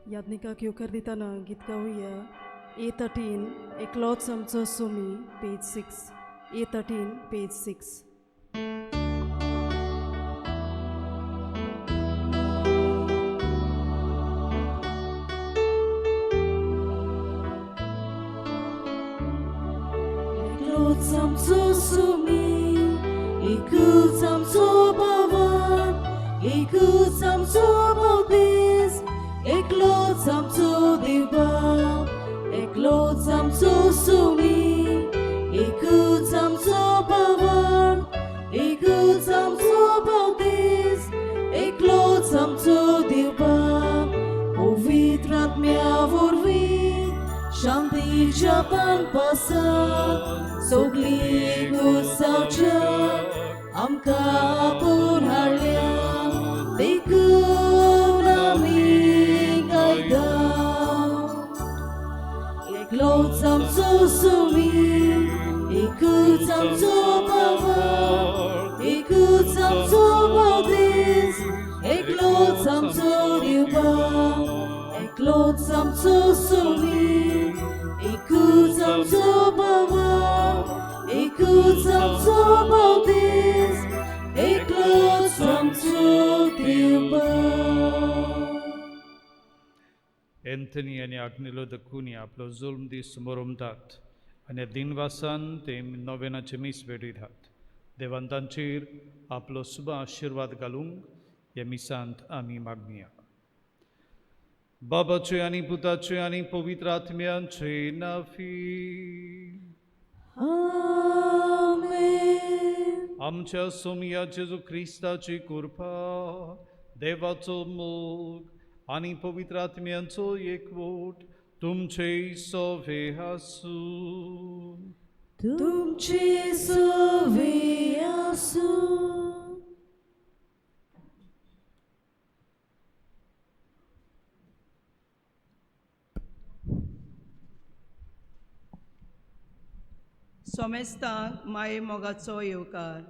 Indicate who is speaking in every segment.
Speaker 1: Yadnika Kyokar Ditana Gitkawiya A13 Eklot Samso Sumi page 6 A13 page 6 Eklot Samso Sumi Ikut Samso Bavan Ikut Samso Baudis Eklot Samso Diba Eklot Samso Sumi Ikut Samso Bavan Ikut Samso Baudis Eklot Samso Diba Povitrat mea vorbi Shanti Japan pasat Sogli Gusaucha Amka pun harlian Tikun aming aidau Eklot Samso Sumi Ikut Samso Bavan Ikut Samso Baudis Eklot Samso Diba Eklot Samso Sumi Ikut Samso Bavan Ikut Samso Baudis Eklot Samso Diba
Speaker 2: Anthony आणि आग्नेलो दखुनी आपलो जुल्म दीस समोरमतात आणि दिनवासान ते नोवेनाचे मीस वेडितात देवान तांचेर आपलो शुभ आशीर्वाद घालूंक ह्या मिसांत आमी मागनिया बाबाचे आणि पुताचे आणि पवित्र आत्म्यांचे नाफी
Speaker 1: Amen.
Speaker 2: आमच्या सोमिया जेजू ख्रिस्ताची कृपा देवाचो मोग आणि पवित्र आत्म्यांचो एकवट तुमचे सोवे आसूं
Speaker 1: तुमचे सोवे आसूं
Speaker 3: सोमेस्तांक माये मोगाचो येवकार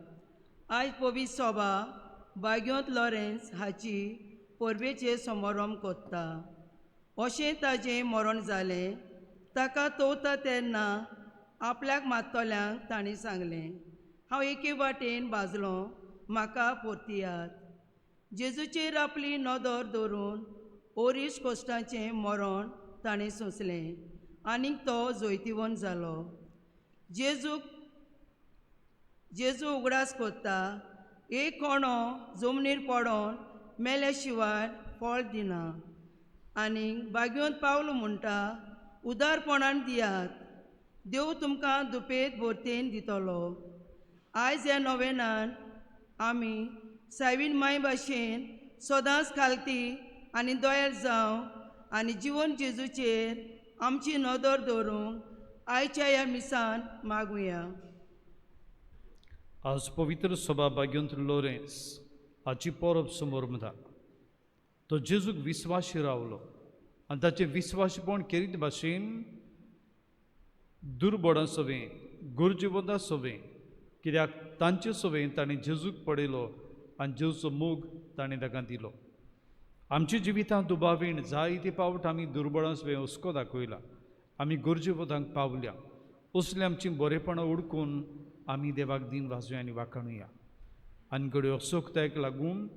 Speaker 3: आयज पवित्र सभा बाग्योंत लॉरेन्स हाची परबेचे समारंभ कोत्ता अशें ताजें मरण जालें ताका तोवता तेन्ना आपल्याक मात्तोल्यांक ताणें सांगलें हांव एके वाटेन भाजलो म्हाका परतियात जेजूचेर आपली नदर दवरून ओरीश कोश्टाचें मरण ताणें सोंसलें आनीक तो जैतिवंत जालो जेजू उगडास कोत्ता एक कोणो जमनीर पडोन मेल्या शिवाय फळ दिना आनी बाग्योंत पावलो म्हणटा उदारपणान दियात देव तुमकां दुपेत भोरतेन दितलो आयज ह्या नोवेनान आमी सायबीन माय भाशेन सदांच खालती आनी दोयर जावं आनी जिवन जेजूचेर आमची नदर दवरूंक आयच्या ह्या मिसान मागुया
Speaker 2: आज पवित्र सभा बाग्योंत लॉरेन्स हाची परब समोरमता तो जेजूक विस्वाशी रावलो आनी ताचें विस्वाशीपण करीत भाशेन दुर्बडां सवें गुरजेवंता सवें कित्याक तांचे सवें ताणें जेजूक पडयलो आनी जेजूचो मोग ताणें ताका दिलो आमच्या जिवितांत दुबावीण जायते पावट आमी दुर्बळां सवें हुस्को दाखयला आमी गुरजेवंतांक पावल्या असलें आमचीं बरेपणां उडकून आमी देवाक दिन वाजोवया आनी वाखाणुया आनी घडयो सोखतायक लागून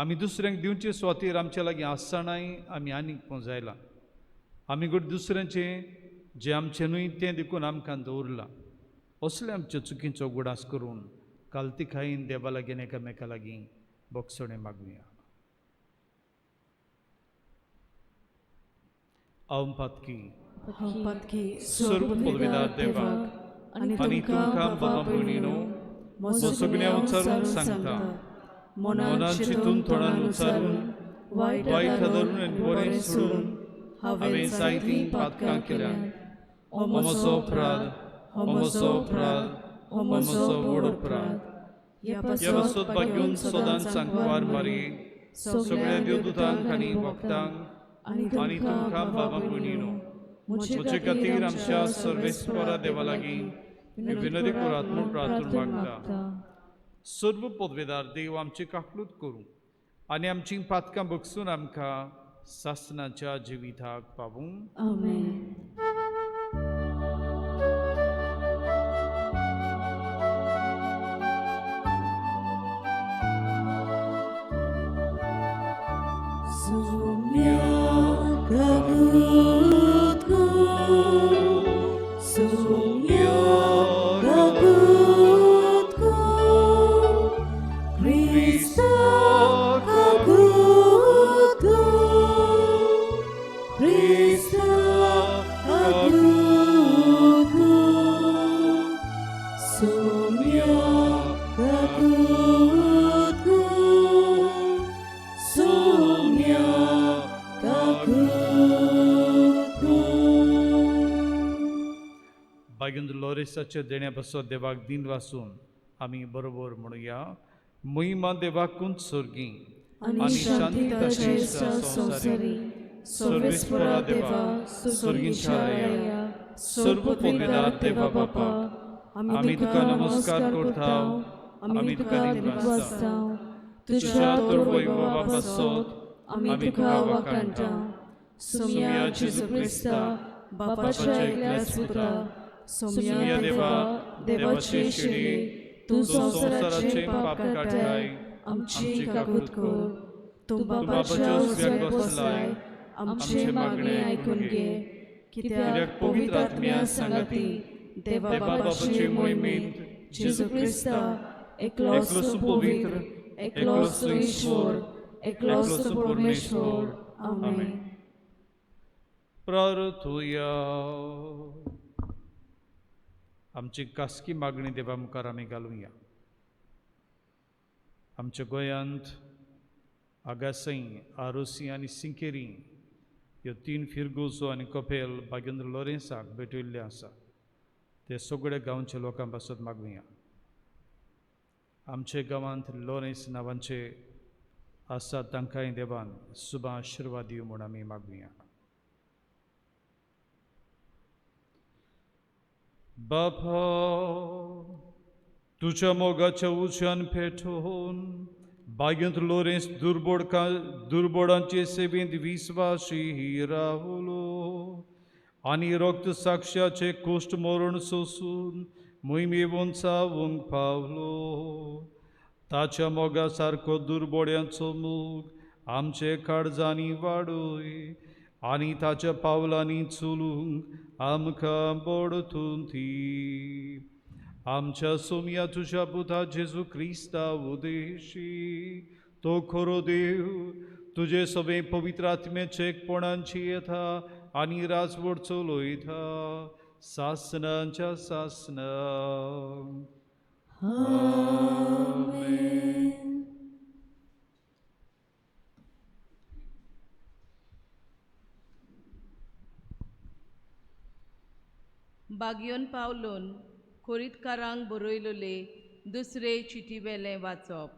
Speaker 2: आमी दुसऱ्यांक दिवचे सुवातेर आमच्या लागीं आसतनाय आमी आनीक पोंजायला आमी घड दुसऱ्यांचें जें आमचें न्हय तें देखून आमकां दवरलां असले आमच्या चुकींचो उगडास करून कालती खायन देवा लागीं एकामेका लागीं बोगसणें मागुया हांव
Speaker 1: पातकी
Speaker 2: सर्व पदवीदार देवाक आनी तुमकां बाबा भयणीनो म्हजो सगळ्या उचारून सांगता मनान चिंतून थोडान उचारून वायट धरून आनी बरें सोडून हांवें जायतीं पातकां केल्यात हो म्हजो अपराध हो म्हजो अपराध हो म्हजो व्हड अपराध ह्या बसत बाग्योन सदांच सांगवार मारी सगळ्या देवदूतांक आनी भक्तांक आनी तुमकां बाबा भयणीनो म्हजे खातीर आमच्या सर्वेस्परा देवा लागीं विनंती करात म्हूण प्रार्थना मागता सर्व पदवेदार देव आमची काकलूत करूं आनी आमची पातकां बगसून आमकां सासनाच्या जिविताक पावूं.
Speaker 1: आमेन.
Speaker 2: बागेंद्र लोरेसाचे देण्या बसो देवाक दिन वासून आमी बरोबर म्हणुया. महिमा देवाकूंच सोर्गी
Speaker 1: आणि शांती ताचे संसारी सर्वेस्परा देवा सुर्गीच्या राया सर्व पवित्र देवा बापा आमी तुका नमस्कार करताव. आमी तुका दिवसाव तुझ्या दुर्वैभवा बसोत आमी तुका वखाणटाव. सुमिया जेजू क्रिस्ता बापाच्या एकल्याच पुत्रा सुमिया देवा देवाची शिडी तू संसाराचे पाप काढाय आमची काकूत कर. तू बापाच्या उजव्याक बसलाय आमचे मागणे ऐकून घे. कित्याक पवित्र आत्म्या सांगाती देवा बापाची मोहिमेंत जेजू क्रिस्ता एकलोच पवित्र एकलोच ईश्वर एकलोच परमेश्वर. आमेन.
Speaker 2: प्रार्थुया. आमची कास्की मागणी देवा मुखार आमी घालुया. आमच्या गोंयांत आगासई आरोसी आनी सिंकेरी ह्यो 3 फिरगोजो आनी कपेल बागेंद्र लोरेन्साक भेटयल्ले आसा. ते सगळे गांवच्या लोकां पासत मागुया. आमचे गांवांत लोरेन्स नांवांचे आसा तांकांय देवान शुभ आशिर्वाद दिवं म्हूण आमी मागुया. बापा तुझ्या मोगाच्या उज्यान पेटोवन बागेंद्र लोरेन्स दुर्बोडांचे सेवेंत विस्वासी रावलो आनी रक्त साक्षाचे कोश्ट मरण सोसून मोहिमे वंचावंक पावलो. ताच्या मोगा सारको दुर्बोड्यांचो मोग आमचे काळजांनी वाडय आनी ताच्या पावलांनी चलूंक आमकां बोडतून दी. आमच्या सोम्या तुझ्या पुता जेजू क्रिस्ता उदेशी तो खरो देव तुझे सगळे पवित्र आत्म्याचे एकपणांची येता आनी राजवट चलयता सासनांच्या सासना. आमेन.
Speaker 3: बागयोन पावलोन खोरीतकारांक बरयलोले दुसरे चिटी वेलें वाचप.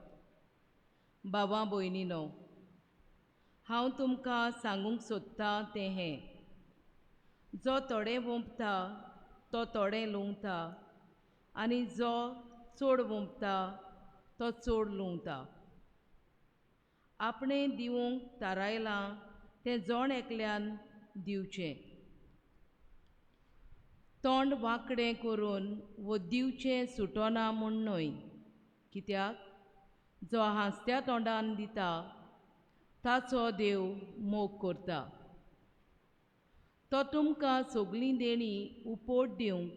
Speaker 3: बाबा भयणीनो, हांव तुमकां सांगूंक सोदतां तें हें. जो थोडें वोंपता तो थोडें लुंवता आनी जो चड वोंपता तो चड लुंवता. आपणें दिवंक थारायलां तें जोण एकल्यान दिवचें. तोंड वांकडें करून वो दिवचें सुटोना म्हूण न्हय. कित्याक जो हांसत्या तोंडान दिता ताचो देव मोग करता. तो तुमकां सगळीं देणी उपोट दिवंक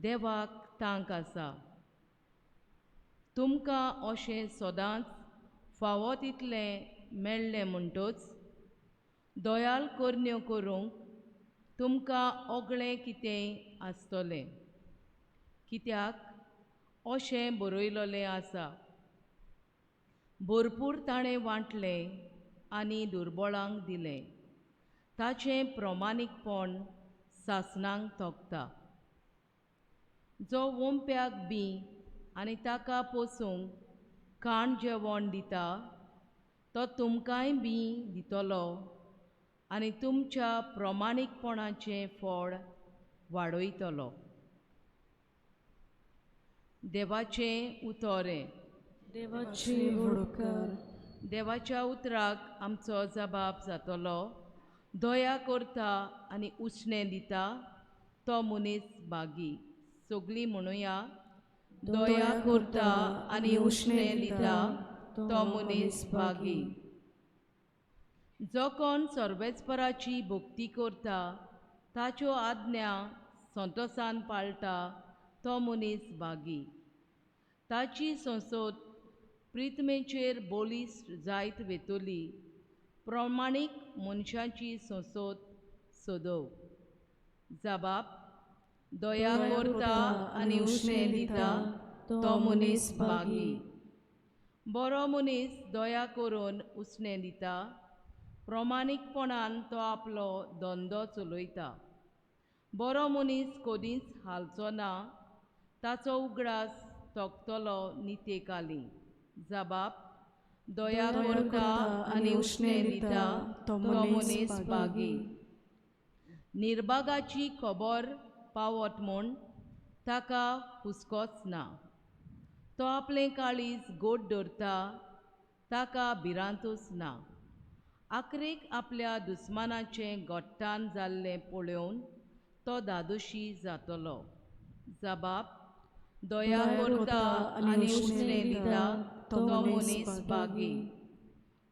Speaker 3: देवाक तांक आसा. तुमकां अशें सदांच फावो तितलें मेळ्ळें म्हणटच दोयाल करण्यो करूंक तुमकां ओगळें कितेंय आसतलें. कित्याक अशें बरयलोलें आसा, भरपूर ताणें वांटलें आनी दुर्बळांक दिलें. ताचें प्रमाणीकपण सासणांक तोखता. जो वोंप्याक बी आनी ताका पोसूंक खाण जेवण दिता तो तुमकांय बी दितलो आनी तुमच्या प्रमाणीकपणाचें फळ वाडयतलो. देवाचें उतोरें.
Speaker 1: देवाची व्हडकार
Speaker 4: देवाच्या उतराक आमचो जबाब जातलो. दया करता आनी उश्णें दिता तो मनीस बागी. सगळीं म्हणुया, दया करता आनी उश्णें दिता तो मनीस बागी. जो कोण सर्वेस्पराची भक्ती करता, ताच्यो आज्ञा संतोषान पाळटा तो मनीस बागी. ताची संसद प्रितमेचेर बोलीस जायत वेतली. प्रमाणीक मनशाची संसद सोदव. जबाब, दया करता आनी उश्णें दिता तो मनीस बागी. बरो मनीस दया करून उश्णें दिता. प्रमाणीकपणान तो आपलो धंदो चलयता. बरो मनीस कदींच हालचो ना. ताचो उगडास तोगतलो नितेकाली. जबाब, दया करता आनी उश्णें दिता तो मनीस बागी. निर्भागाची खबर पावत म्हूण ताका हुस्कोच ना. तो आपलें काळीज गोड धरता. ताका भिरांतूच ना. आखरेक आपल्या दुस्मानाचें गोठ्ठान जाल्लें पळोवन तो धादोशी जातलो. जबाब, दया करता आनी उश्णें दिता तो मनीस बागी.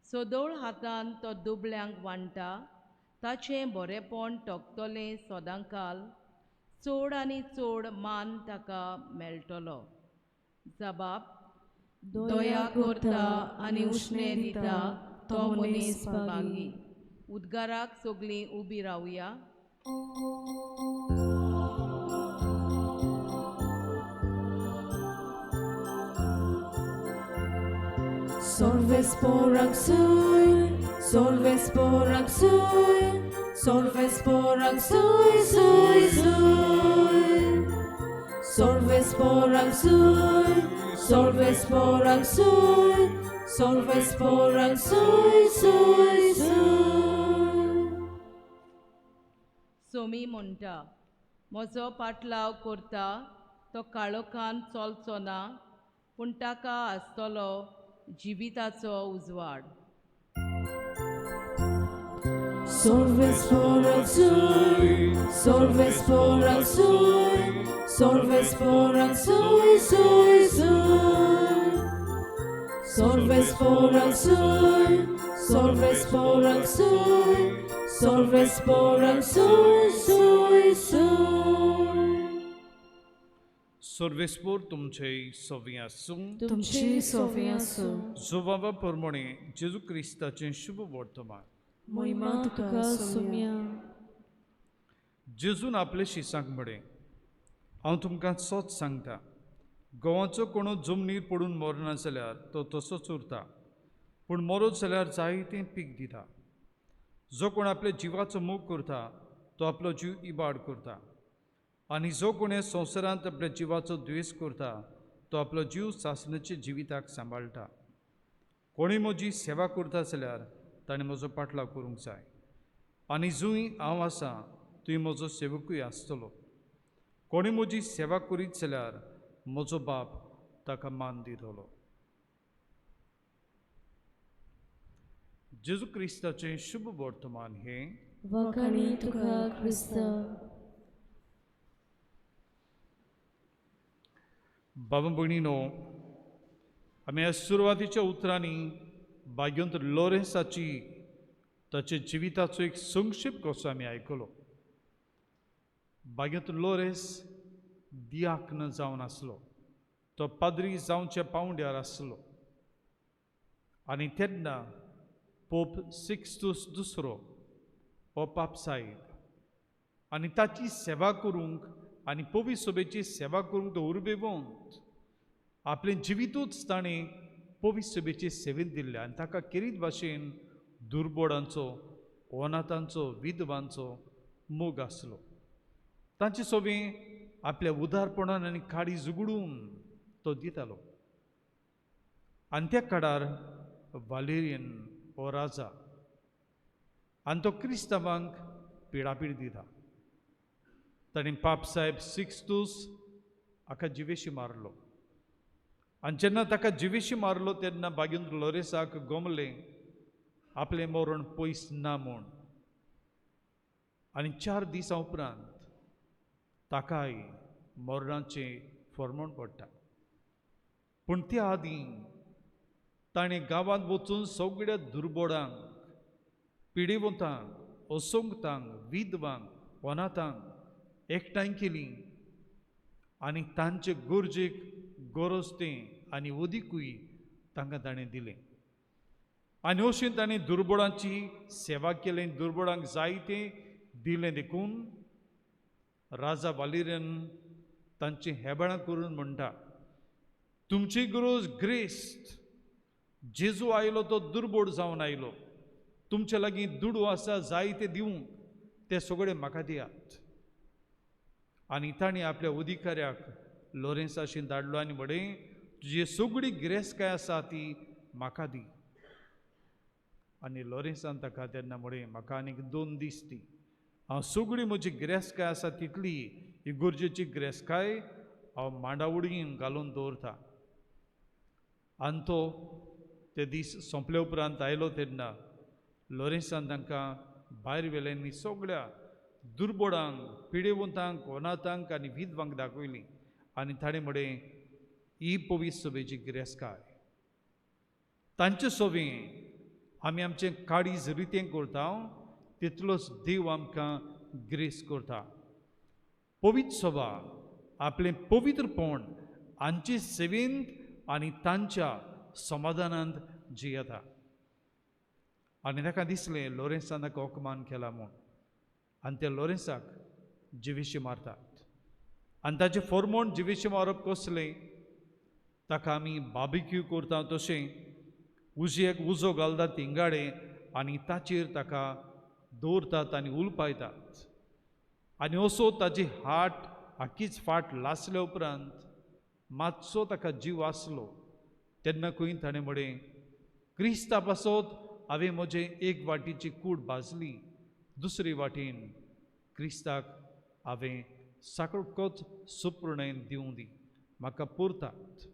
Speaker 4: सदोळ हातान तो दुबळ्यांक वांटा. ताचें बरेपण तोगतलें सदांकाल. चड आनी चड मान ताका मेळटलो. जबाब, दया करता आनी उश्णें दिता तो मनीस बागी. उद्गाराक सगळीं उबीं रावया.
Speaker 1: Solvesporak soy, solvesporak soy, solvesporak soy, soy, soy. Solvesporak soy, solvesporak soy, solvesporak soy, soy, soy.
Speaker 4: Somi म्हणटा, म्हजो पाटलाव करता तो काळोखान चलचो ना, पूण ताका आसतलो जिविताचो उजवाड.
Speaker 1: Solvesporak soy, solvesporak soy, solvesporak soy, soy, soy. Solvesporak soy, solvesporak soy, solvesporak soy, soy, soy.
Speaker 2: सर्वेस्पोर तुमचे सव्वी आसूं.
Speaker 1: तुमची सोवी आसूं.
Speaker 2: जोबाबा प्रमाणे जेजू क्रिस्ताचें शुभ वर्तमान.
Speaker 1: महिमा तुका सोम्या.
Speaker 2: जेजून आपले शिसांक म्हळें, हांव तुमकां सोच सांगता, गोवाचो कोणू जमनीर पडून मरना जाल्यार तो तसोच उरता, पूण मरत जाल्यार जायतें पीक दिता. जो कोण आपल्या जिवाचो मोग करता तो आपलो जीव इबाड करता, आनी जो कोण ह्या संवसारांत आपल्या जिवाचो द्वेस करता तो आपलो जीव सासणाच्या जिविताक सांबाळटा. कोणी म्हजी सेवा करता जाल्यार ताणें म्हजो पाटलाव करूंक जाय, आनी जूंय हांव आसां थंय म्हजो सेवकूय आसतलो. कोणी म्हजी सेवा करीत जाल्यार म्हजो बाप ताका मान दितलो. जेजू क्रिस्ताचें शुभ वर्तमान हें.
Speaker 1: वखाणी तुका क्रिस्त.
Speaker 2: बाबा भयणीनो, आमी ह्या सुरवातीच्या उतरांनी भाग्यवंत लॉरेन्साची ताचे जिविताचो एक संक्षेप कसो आमी आयकलो. भाग्यवंत लॉरेन्स दियाक्न जावन आसलो. तो पाद्री जावच्या पावंड्यार आसलो. आनी तेन्ना पोप सिक्स्टस दुसरो हो पापसायब आनी ताची सेवा करूंक आनी पवित्र सभेची सेवा करूंक तो उर्बेवंत आपलें जिवितूच ताणें पवित्र सभेचे सेवेंत दिल्लें. आनी ताका केरीत भाशेन दुर्बोडांचो, अनाथांचो, विधवांचो मोग आसलो. तांचे सोबें आपल्या उदारपणान आनी काळीज उगडून तो दितालो. आनी त्या काळार वालेरियन हो राजा, आनी तो क्रिस्तांवांक पिडापीड दिता. ताणें पाप साहेब सिक्स्टस हाका जिवेशी मारलो. आनी जेन्ना ताका जिवेशी मारलो तेन्ना बागेंत लोरेसाक गमलें आपलें मरण पयस ना म्हूण. आनी 4 दिसां उपरांत ताकाय मरणाचें फर्मोण पडटा. पूण त्या आदीं ताणें गांवांत वचून सगळ्या दुर्बोडांक, पिडेवंतांक, असंगतांक, विधवांक, अनाथांक एकठांय केलीं आनी तांचे गरजेक गरज तें आनी उदीकूय तांकां ताणें दिलें. आनी अशें ताणें दुर्बळांची सेवा केली. दुर्बळांक जायतें दिलें देखून राजा वालिरान तांची हेबणां करून म्हणटा, तुमची गरज ग्रेस्त. जेजू आयलो तो दुर्बळ जावन आयलो. तुमचे लागीं दुडू आसा जायते दिवंक, ते सगळे म्हाका दियात. आनी ताणें आपल्या अधिकाऱ्याक लोरेन्साशीं धाडलो आनी म्हळें, तुजी सगळी गिरेस्तकाय आसा ती म्हाका दी. आनी लोरेन्सान ताका तेन्ना म्हळें, म्हाका आनीक 2 दीस दी. हांव सगळी म्हजी गिरेस्तकाय आसा तितली इगोर्जेची गिरेस्तकाय हांव मांडावळीन घालून दवरता. आनी तो ते दीस सोंपले उपरांत आयलो तेन्ना लोरेन्सान तांकां भायर व्हेलें आनी सगळ्या दुर्बळांक, पिडेवंतांक, अनाथांक आनी विधवांक दाखयलीं. आनी ताणें म्हळें, ही पवित्र सभेची गिरेस्तकाय. तांचे सभेन आमी आमचें काळीज रितें करता तितलोच देव आमकां ग्रेस करता. पवित्र सभा आपलें पवित्रपण हांचे सेवेंत आनी तांच्या समाधानांत जियेता. आनी ताका दिसलें लोरेन्सान ताका अपमान केला म्हूण, आनी ते लोरेन्साक जिवेशी मारतात. आनी ताचें फर्मोण जिवेशी मारप कसलें? ताका आमी बार्बिक्यू करता तशें उजयेक उजो घालतात इंगाडे आनी ताचेर ताका दवरतात आनी उलपायतात. आनी असो ताची हाट आख्खीच फाट लासल्या उपरांत मातसो ताका जीव आसलो तेन्ना खंय ताणें म्हळें, क्रिस्ता पासत हांवें म्हजें एक वाटेची कूड भाजली, दुसरे वाटेन क्रिस्ताक हांवें साकळकोच सुपूर्णेन दिवं दी, म्हाका पुरतात.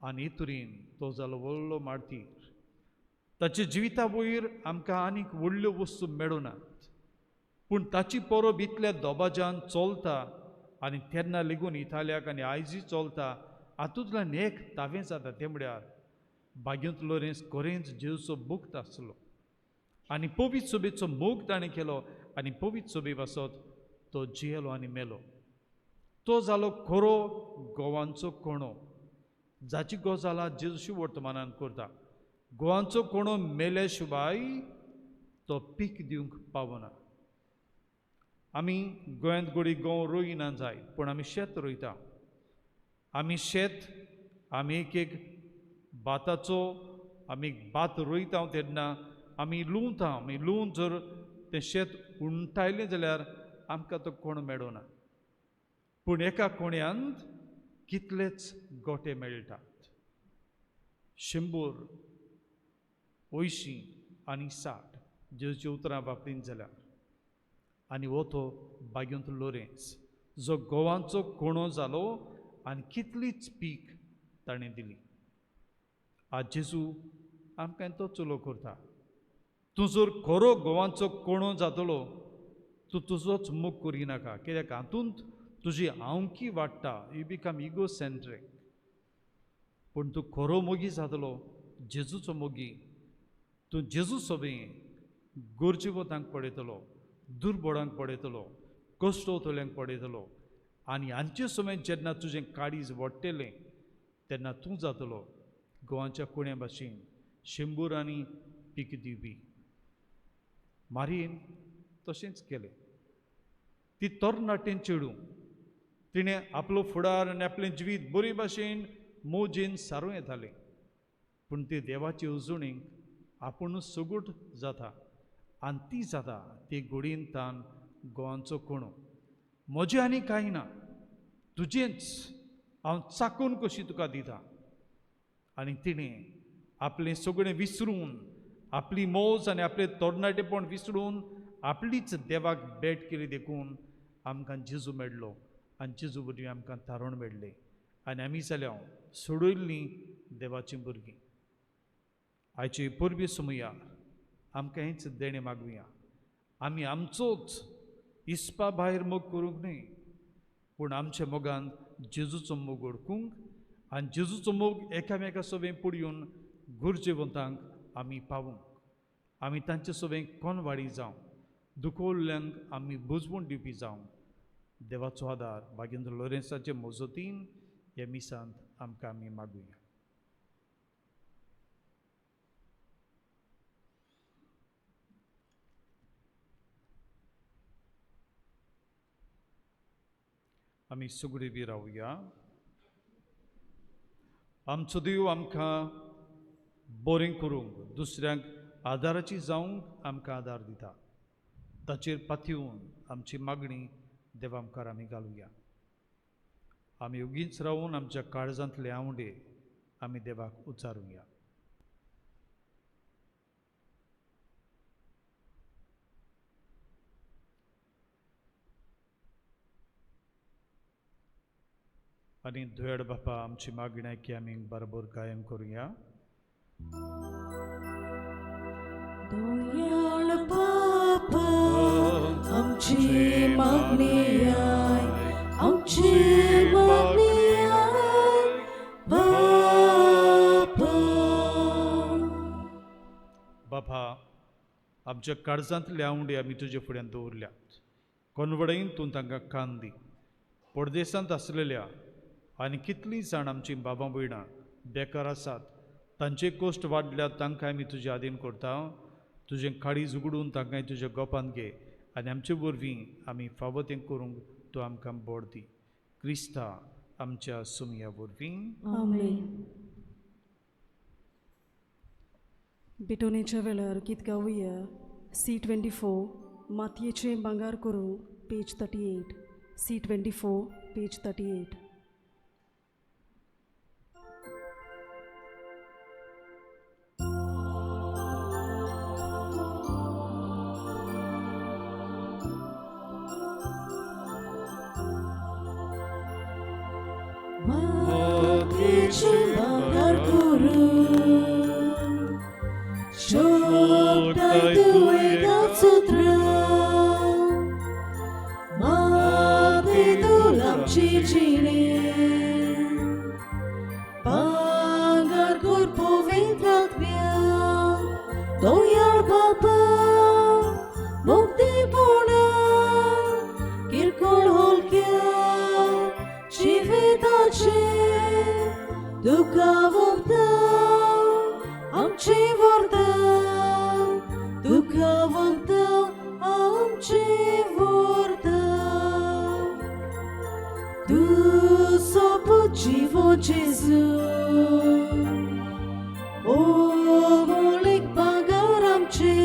Speaker 2: आनी हे तरेन तो जालो व्हडलो मार्तीर. ताच्या जिविता वयर आमकां आनीक व्हडल्यो वस्तू मेळनात, पूण ताची परब इतल्या दोबाज्यान चलता आनी तेन्ना लेगून इताल्याक आनी आयजूय चलता. हातूंतल्यान एक तावें जाता तें म्हळ्यार बागेंत लोरेन्स खरेंच जेजूचो भक्त आसलो आनी पवित्र सभेचो मोग ताणें केलो आनी पवित्र सभे पासत तो जियेलो आनी मेलो. तो जालो खरो गोवांचो कोणो, जाची गजाल जेजूशी वर्तमानान करता. गोवांचो कोणो मेले शिवाय तो पीक दिवंक पावना. आमी गोंयांत घडी गंव रोयना जाय, पूण आमी शेत रोयता. आमी शेत आमी एक भाताचो आमी भात रोयता तेन्ना आमी लुंवता. आमी लुवन जर तें शेत उणटायलें जाल्यार आमकां तो कोण मेळना. पूण एका कोण्यांत कितलेच गोटे मेळटात. 100, 80 आनी 60 जेजूची उतरां वापरीन जाल्यार. आनी हो तो बागेंत लोरेन्स जो गोवांचो कोणो जालो आनी कितलीच पीक ताणें दिली. आज जेजू आमकां तो चुलो करता. तूं जर खरो गोवांचो कोणो जातलो तूं तुजोच मोग करिनाका, कित्याक हातूंत तुजी हांवकी वाडटा. You become egocentric. पूण तूं खरो मोगी जातलो, जेजूचो मोगी, तूं जेजू सभेन गरजेवंतांक पळयतलो, दुर्बळांक पळयतलो, कश्टवतल्यांक पळयतलो. आनी हांचे समेत जेन्ना तुजें काळीज वडटलें तेन्ना तूं जातलो गोवांच्या कोण्या भाशेन 100 पीक दिवपी. मारयेन तशेंच केलें. ती तरणाटेन चेडूं तिणें आपलो फुडार आनी आपलें जिवीत बरे भाशेन मोजेन सारूं येतालें. पूण ती देवाचे उजवणेक आपुणूच सगूट जाता आनी ती जाता ती घडयेन तान गोवांचो कोणो. म्हजें आनी कांय ना, तुजेंच हांव चाकून कशी तुका दिता. आनी तिणें आपलें सगळें विसरून, आपली मोज आनी आपलें तरणाटेपण विसरून आपलीच देवाक भेट केली देखून आमकां जेजू मेळ्ळो आनी जेजू वरवीं आमकां तारण मेळ्ळें. आनी आमी जाल्या सोडयल्लीं देवाचीं भुरगीं. आयचे परबी सुमयार आमकां हेंच देणें मागुया. आमी आमचोच इस्पा भायर मोग करूंक न्ही, पूण आमच्या मोगान जेजूचो मोग ओळखूंक आनी जेजूचो मोग एकामेका सोबें पुडयून गुरजेवंतांक आमी पावूंक. आमी तांचे सोबें कोणवाडी जावं, दुखोवल्ल्यांक आमी बुजवून दिवपी जावं. देवाचो आदार भागेंद्र लोरेन्साचे मोजतीन ह्या मिसांत आमकां आमी मागुया. आमी सगळीं बी रावया. आमचो देव आमकां बरें करूंक, दुसऱ्यांक आदाराची जावंक आमकां आदार दिता. ताचेर पातयेवन आमची मागणी देवा मुखार आमी घालुया. आमी उगीच रावून आमच्या काळजांतले आवडे आमी देवाक उच्चारुया. आनी दुयेड बापा आमची मागणी आयकी आमी बरोबर कायम करुया.
Speaker 1: दयाळ बापा आमची मागणी आय, आमची मागणी आय बापा.
Speaker 2: बापा, आमच्या काळजांतले आवडे आमी तुजे फुड्यान दवरल्यात. कोनवडेन तूं तांकां कान दी. परदेसांत आसलेल्या आनी कितलीं जाण आमची बाबा भयणां बेकार आसात, तांचे कोश्ट वाडल्यात, तांकां आमी तुजे आदीन करता. तुजें काळीज उगडून तांकां तुज्या गोपान घे आनी आमचे वरवीं आमी फावो तें करूंक तूं आमकां बोड दी. क्रिस्ता आमच्या सुमया वरवीं.
Speaker 1: आमेन. बिटोनेच्या वेळार गीत गावुया. C24 मातयेचें भांगार करूं, पेज 38. C24 page 38. मातयेचें भांगार करूं, शोकताय तुवें नाचुत्रा. माते तूं आमची जिणे, भांगार कर पवित्रात्म्या. दयाळ बापा मुक्तीपूर्ण किरकोळ होलक्या जिविताचे दुखावता आमची वर्ता, दुखावता आमची वर्ता. तूं सोबत जिवो जेजू, ओ मोलीक भांगार आमचे,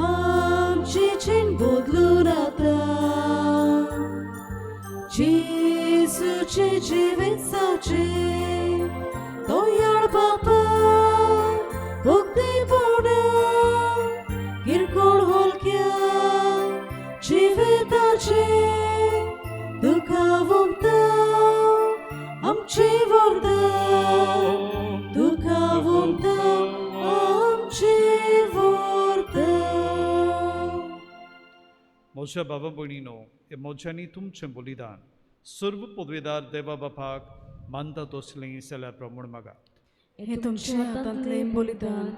Speaker 1: आमची जीण बदलून आता. जेजूचे जिवीत जावचे. दयाळ बापा मुक्तीपूर्ण किरकोळ होलक्या जिविताचे दुखावता आमची वर्ता, दुखावता आमची वर्ता.
Speaker 2: म्हज्या बाबा भयणीनो, हे मोज्यांनी तुमचें बलिदान सर्व पदवेदार देवा बापाक मानता तसलें जाल्यार प्रमाण मागात.
Speaker 1: हे तुमच्या हातांतलें बलिदान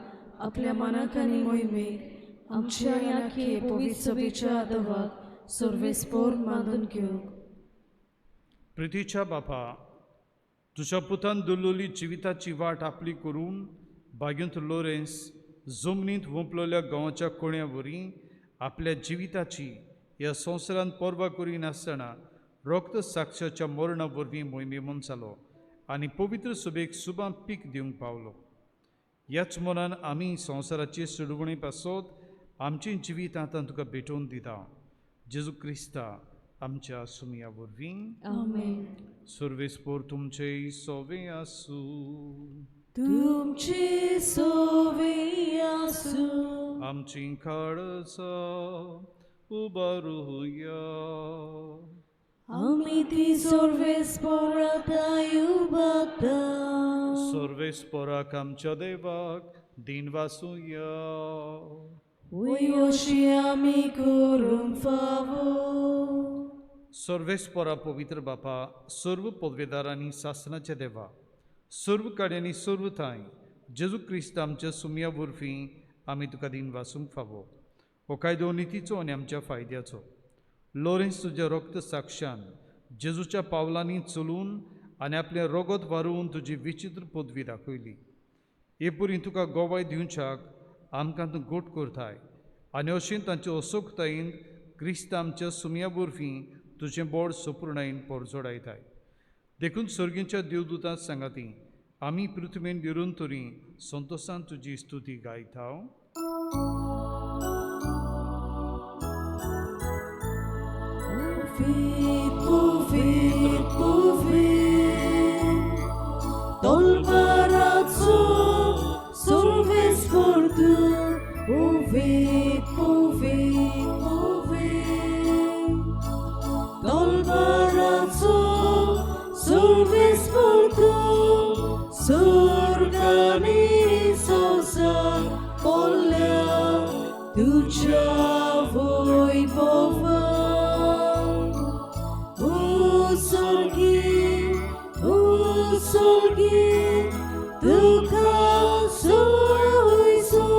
Speaker 1: आपल्या मनाक आनी मोहिमेक आमच्या याखे पवित्र सभेच्या आदवाक सर्वेस्पोर मानून घेवंक.
Speaker 2: प्रितीच्या बापा, तुज्या पुतान दवरलेली जिविताची वाट आपली करून भागेंद्र लोरेन्स जमनींत वंपलोल्या गांवाच्या कोण्या वरी आपल्या जिविताची ह्या संवसारांत परवा करिनासतना रक्त साक्षाच्या मरणा वरवीं मोहिमेमून जालो आनी पवित्र सभेक सुबां पीक दिवंक पावलो. ह्याच मनान आमी संवसाराची सोडवणी पासत आमचें जिवीत आतां तुका भेटोवन दिता. जेजू क्रिस्ता आमच्या सुमया वरवीं.
Speaker 1: आमेन.
Speaker 2: सर्वेस्पोर तुमचे सोवे आसूं.
Speaker 1: तुमची सोवे आसूं.
Speaker 2: आमची काळजां उबारुया.
Speaker 1: आमी ती सर्वेस्परात आयुबाता
Speaker 2: सर्वेस्पराक आमच्या देवाक दिन वासुया.
Speaker 1: अशी आमी करूंक फावो.
Speaker 2: सर्वेस्परा पवित्र बापा, सर्व पदवेदारांनी शासनाचे देवा, सर्व कड्यांनी सर्व थाय जेजू क्रिस्त आमच्या सुमया वरवीं आमी तुका दिन वासूंक फावो. हो कायदो नितीचो आनी आमच्या फायद्याचो. लोरेन्स तुज्या रक्त साक्षान जेजूच्या पावलांनी चलून आनी आपलें रगत व्हारून तुजी विचित्र पदवी दाखयली. हे पुरी तुका गोवाय दिवच्याक आमकां तूं गोट करताय आनी अशें तांचे असोखतायेन क्रिस्त आमच्या सुमया वरवीं तुजें बोड संपूर्णायेन परजोडायताय. देखून सर्गींच्या देवदूतां सांगाती आमी पृथ्वीन विरून तरी संतोशान तुजी स्तुती गायता.
Speaker 1: Povit, Tolbarazzo, solves por tu. Povit, Tolbarazzo, solves por tu. Sorgani sosar, polea, tucia voi povam. Solgi, tuka soiso.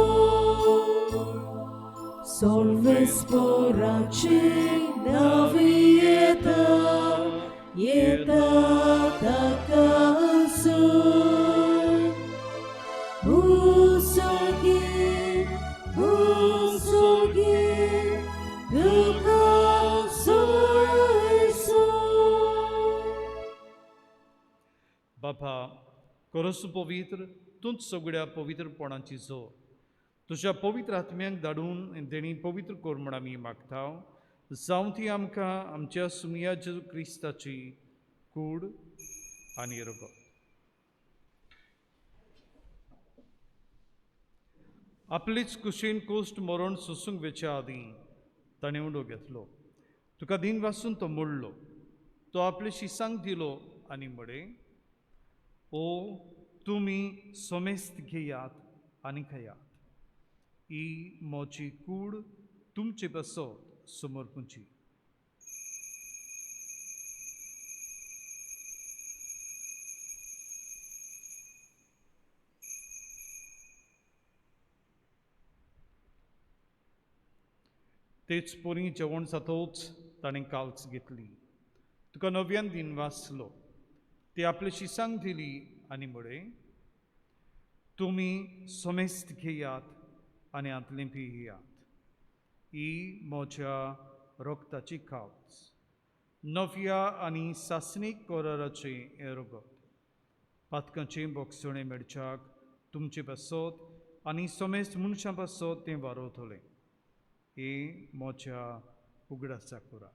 Speaker 1: Solves porace navieta, yeta takaso. Solgi, tuka soiso.
Speaker 2: बापा, करस पवित्र तूंच सगळ्या पवित्रपणाची जो तुज्या पवित्र आत्म्यांक धाडून तेणी पवित्र कर म्हण आमी मागता. जावं ती आमकां आमच्या सुमया जेजू क्रिस्ताची कूड आनी रगत. आपलीच कुशीन कोश्ट मरण सोसूंक वेच्या आदीं ताणें उंडो घेतलो. तुका दिन वासून तो मोडलो. तो आपल्या शिसांक दिलो आनी म्हळे, ओ तुमी सोमेस्त घेयात आनी खायात. ही मोची कूड तुमचे बसत समर्पूंची. तेच पोरी जेवण जातोच ताणें काल्च घेतली. तुका नव्यान दिन वाचलो. ती आपल्या शिसांक दिली आनी म्हळे, तुमी सोमेस्त घेयात आनी आंतलें पियात. ही म्हज्या रगताची खावच. नव्या आनी सासणीक कराराचें हें रगत. पातकांचें बोगसणें मेळच्याक तुमचे बसत आनी सोमेस्त मनशां बसत तें वारवतलें. हें म्हज्या उगडासा खुराक.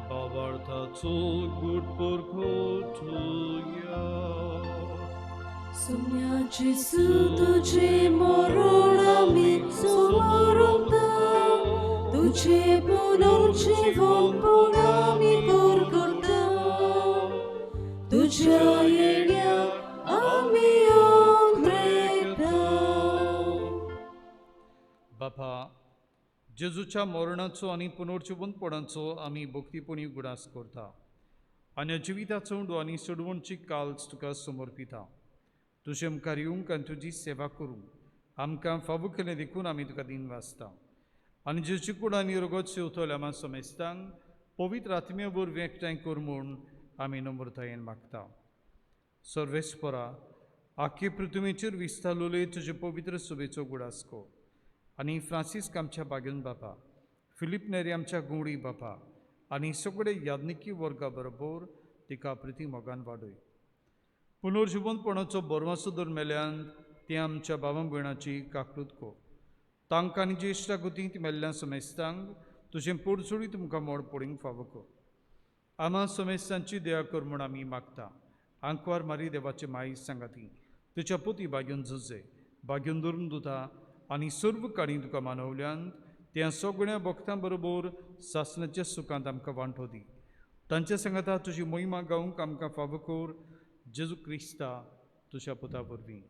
Speaker 2: Bavartaco gut porkotuja.
Speaker 1: Sumia Gesù tuce moronami somorota, tuce punorcivon ponami porgota, tuce aielia amion preta.
Speaker 2: बापा, जेजूच्या मरणाचो आनी पुनर्जीवनपणाचो आमी भक्तीपणी गुडास करता आनी जिविताचो उंडो आनी सडवणची काल्स तुका समर्पिता. तुजे मुखार येवंक आनी तुजी सेवा करूंक आमकां फावो केलें देखून आमी तुका दिन वाचता. आनी जेची कूड आनी रगत सेवतल्या आमा समेस्तांक पवित्र आत्म्या वरवीं एकठांय कर म्हूण आमी नम्रतायेन मागता. सर्वेस्परा, आख्खे पृथ्वीचेर विस्तारलोले तुजे पवित्र सभेचो गुडास कर. आनी फ्रांसीस आमच्या बागेन बापा, फिलीप नेरी आमच्या गुंवडी बापा आनी सगळे याज्ञिकी वर्गा बरोबर तिका प्रिती मोगान वाडय. पुनर्जीवनपणाचो बरवासो दर मेल्यान ते आमच्या भावां भयणाची काकूट कर. तांकां आनी ज्येश्ठा गुतींत मेल्ल्या समेस्तांक तुजें पोरचोळी तुमकां मोड पडूंक फावो कर. आम्हा समेस्तांची दया कर म्हूण आमी मागता. आंकवार मारी देवाचे माई सांगाती तुच्या पोती बागेवन झुजे बागेवन दवरून दिता आनी सर्व काणी तुका मानवल्यांत त्या सगळ्या भक्तां बरोबर सासणाच्या सुखांत आमकां वांटो दी. तांच्या सांगाता तुजी मोहिमा गावंक आमकां फावो कर. जेजू क्रिस्ता तुज्या पुता वरवीं.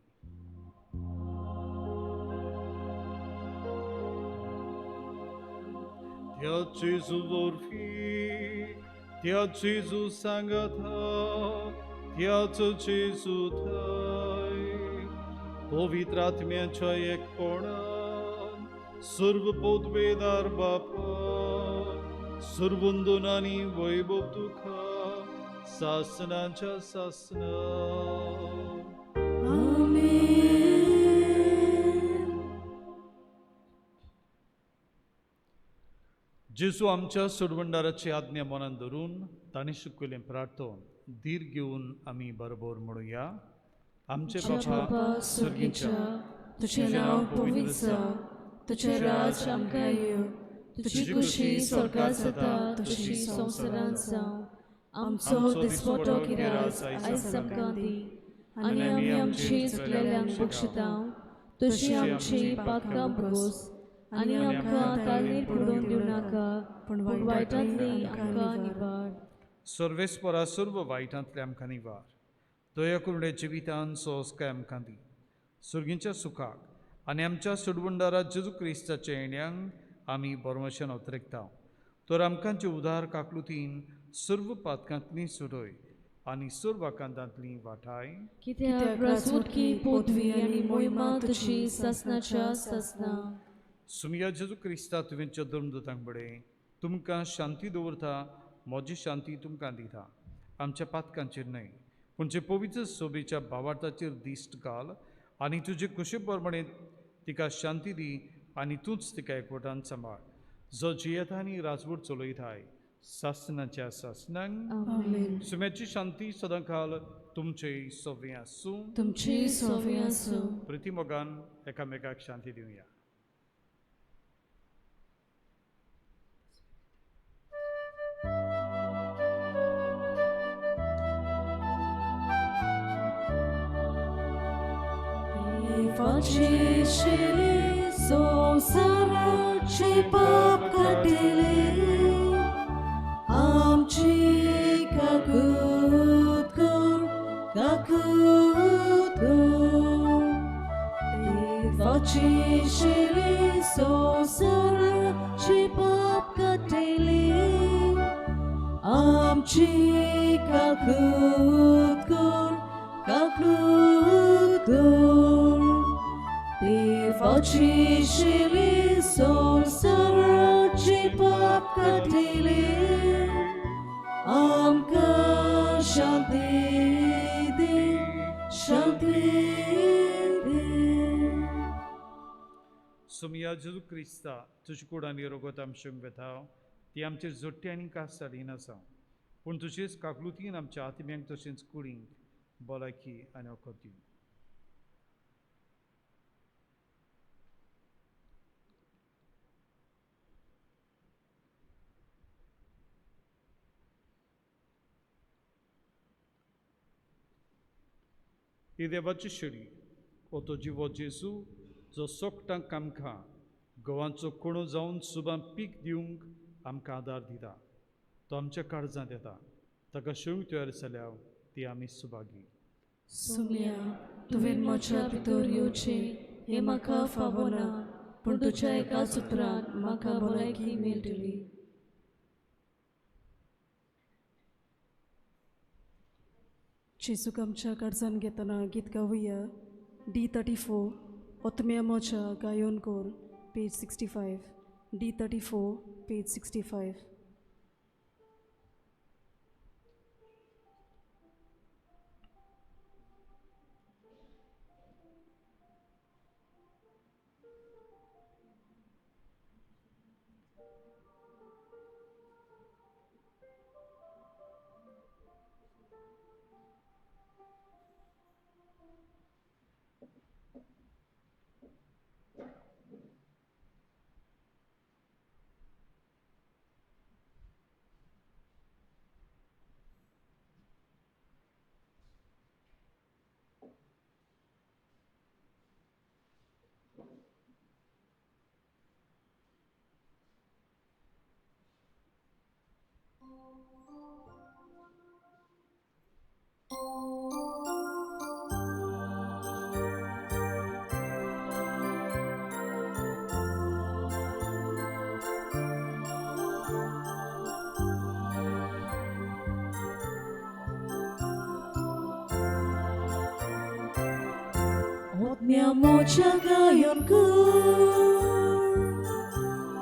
Speaker 2: त्या जेजू वरवीं त्या जेजू सांगाता त्याच जेजू थंय पवित्र आत्म्याच्या एकपणान सर्व पदवेदार बापा सर्वंदनांनी वैभव तुका सासणाच्या सासना. जेजू आमच्या सोडवंडाराची आज्ञा मनान धरून ताणें शिकयलें प्रार्थन धीर घेवन आमी बरोबर म्हणुया. आमचे बाबा
Speaker 1: स्वर्गीच्या तुझें नांव पवित्र जावं तुझें राज आमकां येवं तुजी खुशी स्वर्गांत जाता तशी संवसारांत जावं. आमचो दिसपटो किराय आयज आमकां दी आनी आमी आमची चुकलेल्यांक बक्षितांव तशी आमची पातकां भोगोस आनी आमकां ताळणेर पडून दिवं नाका पूण वायटांतली आमकां निवाड.
Speaker 2: सर्वेस्परा सर्व वायटांतले आमकां निवार. दया करून जिवितान सोंस्काय आमकां दी. सुर्गीच्या सुखाक आनी आमच्या सोडवंडारा जेजू क्रिस्ताच्या येण्याक आमी बरोवशेन उतरकता. तर आमकां जे उदार काकलुतीन सर्व पातकांतली सुटय आनी सर्व आकांतांतली वाटाय.
Speaker 1: कित्याक राजवटकी पदवी आनी मोहिमा तुजी सासणाच्या सासना.
Speaker 2: सुमया जेजू क्रिस्ता तुवेंच्या धर्मदूतांक बडें तुमकां शांती दवरता. म्हजी शांती तुमकां दिता. आमच्या पातकांचेर न्हय पूण जे पवित्र सोबेच्या भावार्थाचेर दिश्ट घाल आनी तुजे कुशे प्रमाणे तिका शांती दी आनी तूंच तिका एकवटान सांबाळ. जो जियेता आनी राजवट चलयताय सासणाच्या सासनांक. सुम्याची शांती सदांकाल तुमचे सोबे आसूं.
Speaker 1: तुमची सोबे आसूं.
Speaker 2: प्रिती मोगान एकामेकाक शांती दिवया.
Speaker 1: Facescele संसाराचे पाप काटिले आमची काकूत कर. Facescele संसाराचे पाप काटिले आमची काकूत कर. Facescele संसाराचे पाप काटिले आमकां शांती दे.
Speaker 2: सुमया जेजू क्रिस्ता तुजे कूड आनी रोगोत आमच्यांक वेताव ती आमचेर जोडटी आनी कासाडी नासा पूण तुजेच काकलुतीन आमच्या आत्म्यांक तशेंच कुडींक भलायकी आनी वखद दिवं. ही देवाची शेळी ओतो जिवो जेजू जो सोगटांक आमकां गोवांचो कोणो जावन सुबां पीक दिवंक आमकां आदार दिता. तो आमच्या काळजांत येता. ताका शेळी तयार जाल्या ती आमी सुभागी.
Speaker 1: सुम्या तुवें म्हज्या भितर येवचें हें म्हाका फावो ना पूण तुज्या एका सुत्रान म्हाका भलायकी मेळटली. जेजूक आमच्या काळजान घेतना गीत गावुया. D34 ओतम्या मोच्या गायोन कोर page 65. D34 page 65. Otmiamocha gayon ku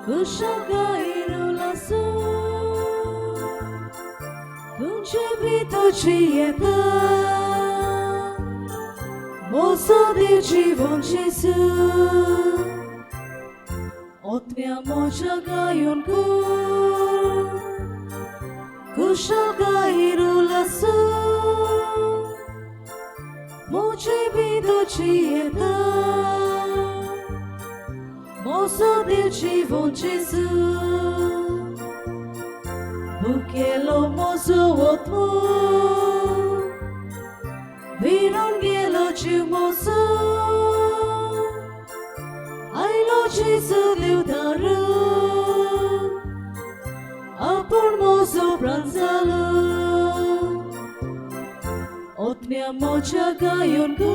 Speaker 1: Kushagainu lasso Kunjebito chieta Moso de জীবন Gesù Otmiamocha gayon ku Kushagainu lasso Mocebido cieta Mozo del জীবন Gesù Bukelo mozo otmo Virongelo ci mozo Ai lo Gesù deutaru Apor mozo pranzalo Otmiamocha gayon ku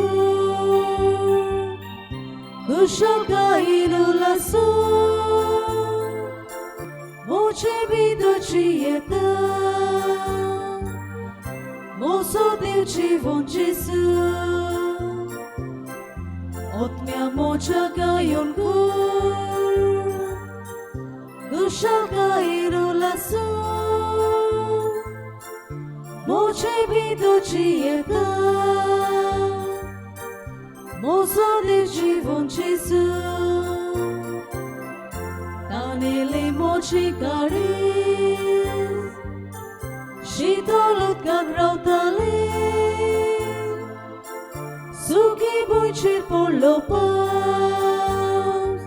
Speaker 1: Kushagainu lasso Mocebido cieta Mozo del জীবন Gesù Otmiamocha gayon ku Kushagainu lasso Mocebido cieta Mozo del জীবন Gesù Tanele moci care Shitolut kagrautale Suki buicir por lo paz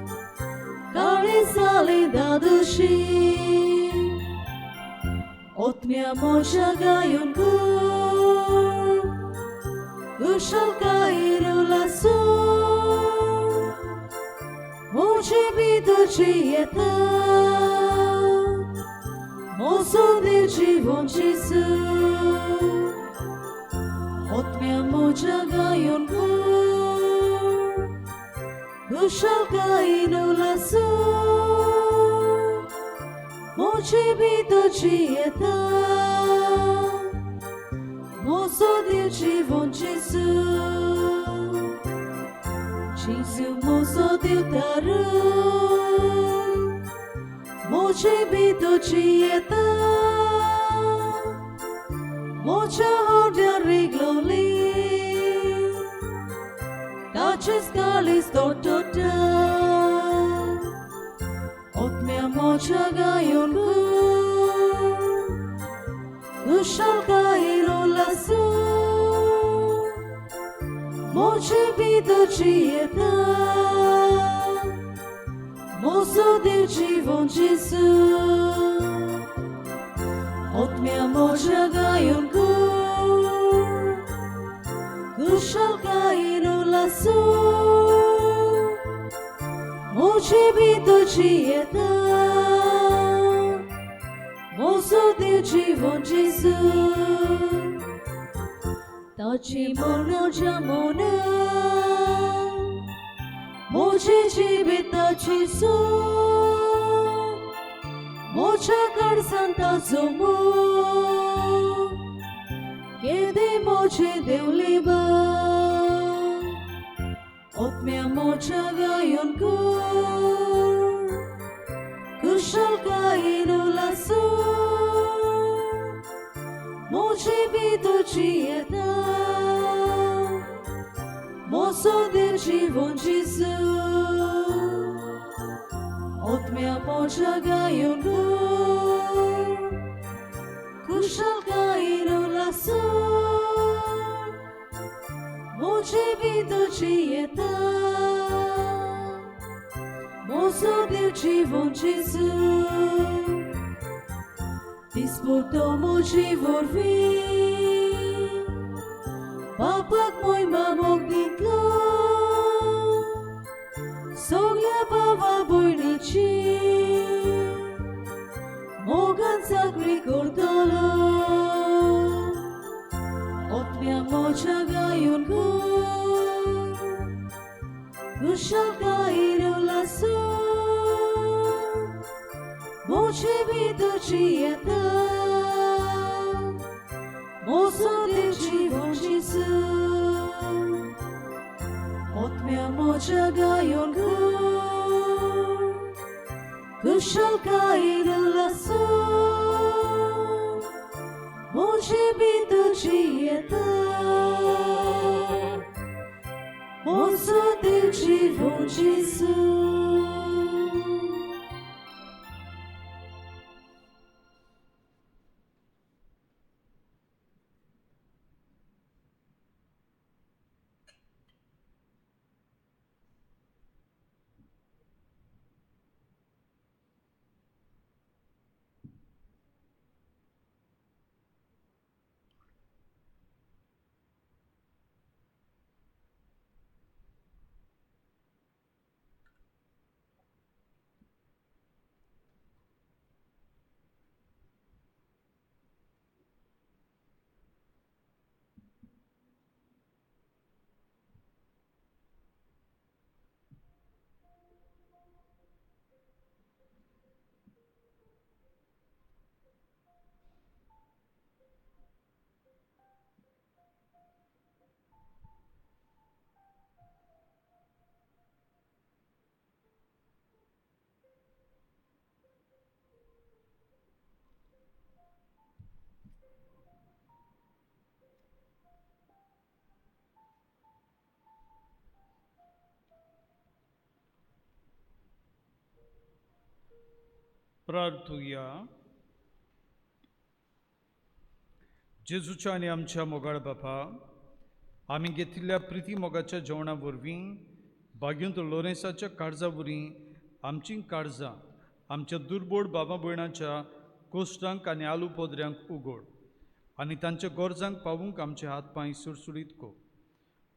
Speaker 1: Care sale dadushi Otmiamocha gayon ku Kushagainu lasso Mocebido cieta Mozo del জীবন Gesù Otmiamocha gayon ku Kushagainu lasso Mocebido cieta Mozo del জীবন Gesù Gesù mozo deutaru Mocebido cieta Mocha horda regloli Taches galis tortota Otmiamocha gayon ku Kushagainu lasso Mocebido cieta Mozo del জীবন Gesù Otmiamocha gayon ku Kushagainu lasso Mocebido cieta Mozo del জীবন Gesù Taci mono jamona Moce cibeta ciso Mocha kar santa zomo Kede moce deuliba Otmiamocha gayon ku Kushagainu lasso Mocebido cieta Mozo del জীবন Gesù Otmiamocha gayon ku Kushagainu lasso Mocebido cieta Mozo del জীবন Gesù Disputo moci vorvi Papak moi mamok ditlo Soglia baba boinici Mogan sacri cordolo Otmiamocha gayon ku Kushagainu lasso Mocebido cieta Mozo del জীবন Gesù otmiamo Kushalka idulaso Moje bitu chieta Mozo teu chivo Jesus
Speaker 2: प्रार्थूया. जेजूच्या आनी आमच्या मोगाळ बापा, आमी घेतिल्ल्या प्रिती मोगाच्या जेवणा वरवीं भाग्यवंत लोरेन्साच्या काळजा वरवीं आमचीं काळजां आमच्या दुर्बोळ बाबा भयणाच्या कोश्टांक आनी आलू पोद्र्यांक उगड आनी तांच्या गरजांक पावूंक आमचे हात पांय सुडसुडीत को.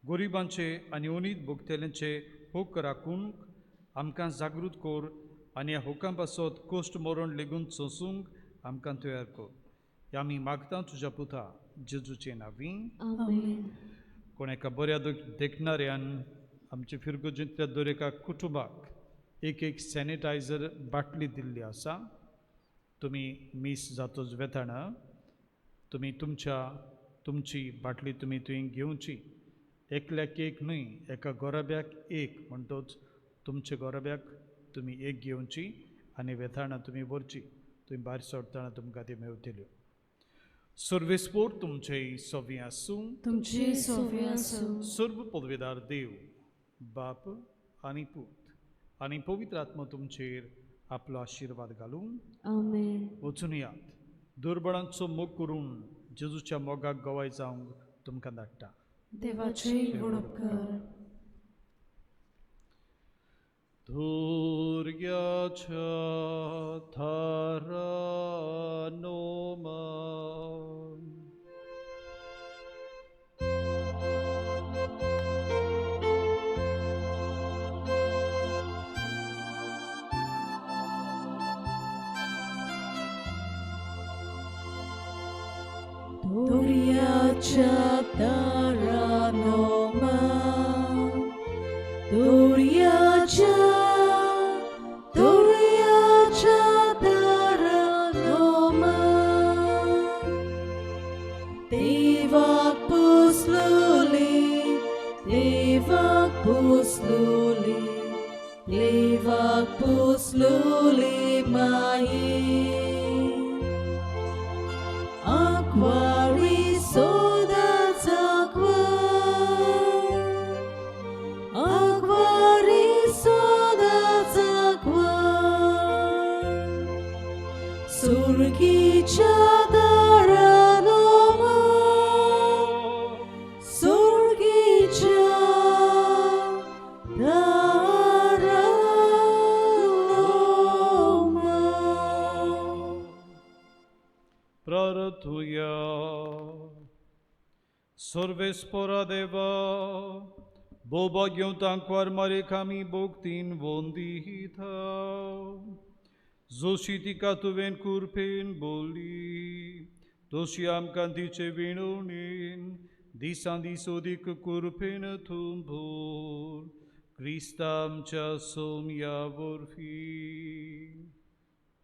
Speaker 2: गरिबांचे आनी ओनीत भोगतेल्यांचे होक राखूंक आमकां जागृत कोर आनी ह्या होकां पासत कोश्ट मरण लेगून सोंसूंक आमकां तयार कर. हें आमी मागता तुज्या पुता जेजूचे नांवीं.
Speaker 1: Amen.
Speaker 2: कोण एका बऱ्या देखणाऱ्यान आमच्या फिरगोजींतल्या दर एका कुटुंबाक एक सॅनिटायझर बाटली दिल्ली आसा. तुमी मीस जातोच वेताना तुमी तुमची बाटली तुमी थंय घेवची. एकल्याक एक न्हय, एका गोराब्याक एक म्हणटोच तुमच्या गोराब्याक तुमी एक घेवची आनी वेताना तुमी व्हरची. थंय भायर सरतना तुमकां ती मेवतल्यो. सर्वेस्पोर तुमचे सोवी आसूं.
Speaker 1: तुमची सोवी आसूं.
Speaker 2: सर्व पदवेदार देव बाप आनी पूत आनी पवित्र आत्मा तुमचेर आपलो आशिर्वाद घालूं.
Speaker 1: Amen.
Speaker 2: वचून यात. दुर्बळांचो मोग करून जेजूच्या मोगाक गवाय जावंक तुमकां धाडटा.
Speaker 1: देवाचे गुणप कर.
Speaker 2: धुर्याच्या थारा नोमा
Speaker 1: Doriacha taranoma Doriacha taranoma Devak pusluli Devak pusluli mai Aquari soda's Aquari soda's Surgicha taranoma Surgicha taranoma
Speaker 2: Praratuya सर्वेस्परा देवा भोभाग्यवंतांक वारमारे खामी भोगतीन वंदिता जोशी तिका तुवें कुरपेन बोली तोशी आमकां तिचे विणवणेन दिसां दीस ओदीक कुरपेन थूम भोर क्रिस्ता आमच्या सोमया वरवीं.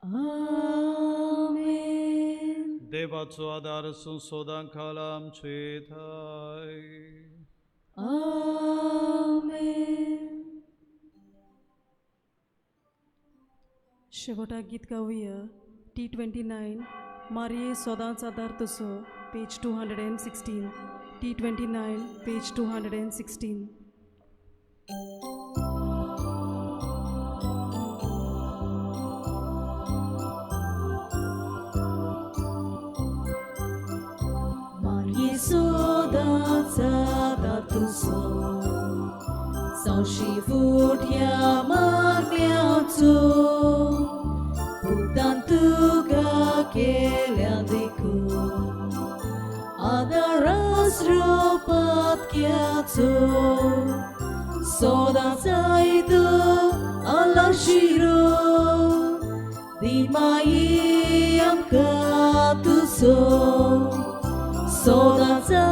Speaker 1: Amen.
Speaker 2: देवाचो आदार संसोदांक खाला आमचे थाय.
Speaker 1: Amen. शेवटाक गीत गावुया T29 मारिये सोदांच आदार तुसो पेज 216 T29 पेज 216. Marie sodaंच आदार तुसो Saushi futia magniaco Putantuga keliadiku Adaras ropat kiaco Soda zaitu alashiro Dimai am katuso Soda zaitu